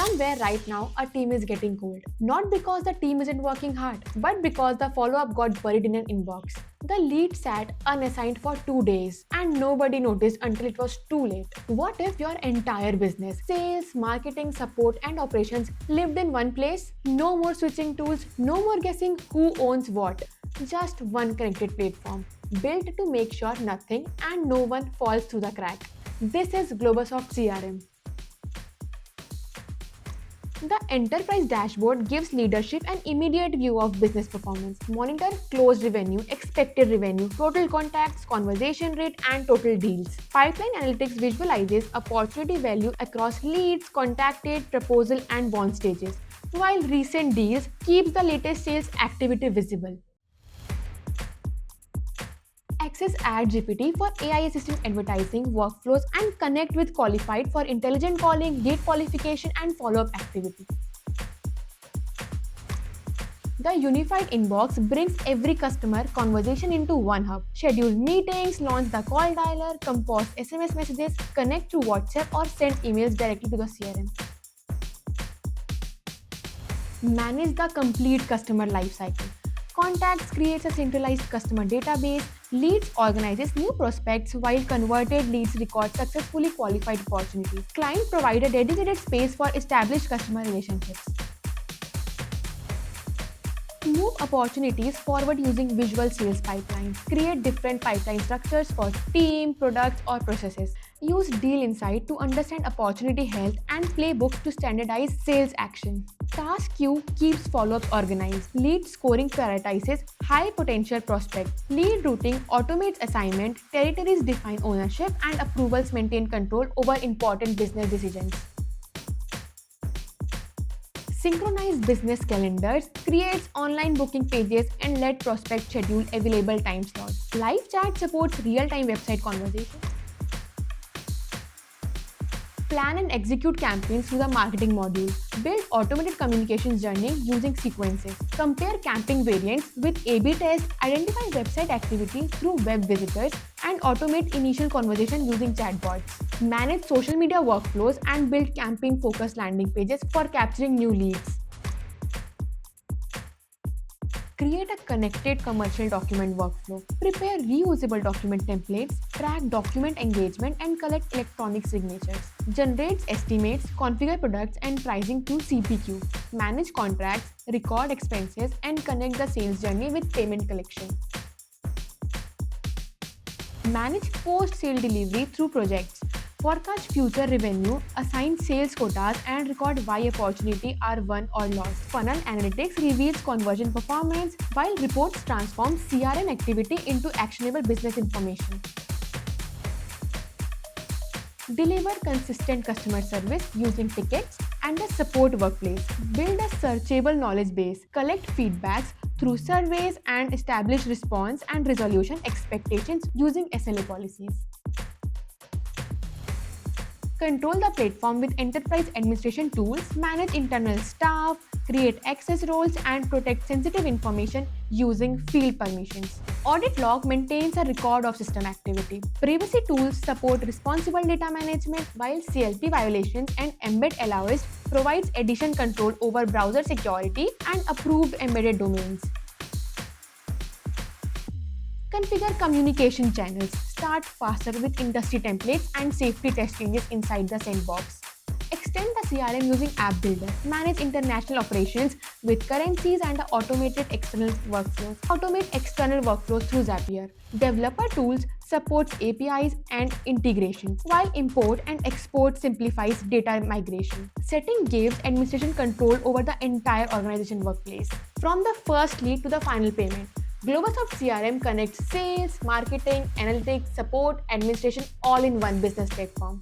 Somewhere right now, a team is getting cold. Not because the team isn't working hard, but because the follow-up got buried in an inbox. The lead sat unassigned for 2 days and nobody noticed until it was too late. What if your entire business, sales, marketing, support, and operations lived in one place? No more switching tools, no more guessing who owns what. Just one connected platform, built to make sure nothing and no one falls through the crack. This is Globussoft CRM. The enterprise dashboard gives leadership an immediate view of business performance. Monitor closed revenue, expected revenue, total contacts, conversation rate, and total deals. Pipeline analytics visualizes opportunity value across leads, contacted, proposal, and bond stages, while recent deals keeps the latest sales activity visible. Access AdGPT for AI-assisted advertising workflows and connect with Qualified for intelligent calling, gate qualification, and follow-up activity. The unified inbox brings every customer conversation into one hub. Schedule meetings, launch the call dialer, compose SMS messages, connect to WhatsApp, or send emails directly to the CRM. Manage the complete customer lifecycle. Contacts creates a centralized customer database. Leads organizes new prospects while converted leads record successfully qualified opportunities. Client provide a dedicated space for established customer relationships. Move opportunities forward using visual sales pipelines. Create different pipeline structures for team, products, or processes. Use deal insight to understand opportunity health and playbooks to standardize sales action. Task queue keeps follow-ups organized. Lead scoring prioritizes high potential prospects. Lead routing automates assignment. Territories define ownership, and approvals maintain control over important business decisions. Synchronize business calendars, creates online booking pages, and let prospects schedule available time slots. Live chat supports real-time website conversations. Plan and execute campaigns through the marketing module. Build automated communications journey using sequences. Compare campaign variants with A/B tests, identify website activity through web visitors, and automate initial conversation using chatbots. Manage social media workflows and build campaign-focused landing pages for capturing new leads. Create a connected commercial document workflow. Prepare reusable document templates, track document engagement, and collect electronic signatures. Generates estimates, configure products and pricing through CPQ. Manage contracts, record expenses, and connect the sales journey with payment collection. Manage post-sale delivery through projects. Forecast future revenue, assign sales quotas, and record why opportunity are won or lost. Funnel analytics reveals conversion performance, while reports transform CRM activity into actionable business information. Deliver consistent customer service using tickets and a support workplace. Build a searchable knowledge base. Collect feedbacks through surveys and establish response and resolution expectations using SLA policies. Control the platform with enterprise administration tools, manage internal staff, create access roles, and protect sensitive information using field permissions. Audit log maintains a record of system activity. Privacy tools support responsible data management, while CLP violations and embed allowance provides addition control over browser security and approved embedded domains. Configure communication channels. Start faster with industry templates and safety test changes inside the sandbox. Extend the CRM using App Builder. Manage international operations with currencies and automated external workflows. Automate external workflows through Zapier. Developer tools supports APIs and integration, while import and export simplifies data migration. Setting gives administration control over the entire organization workplace, from the first lead to the final payment. Globussoft CRM connects sales, marketing, analytics, support, administration all in one business platform.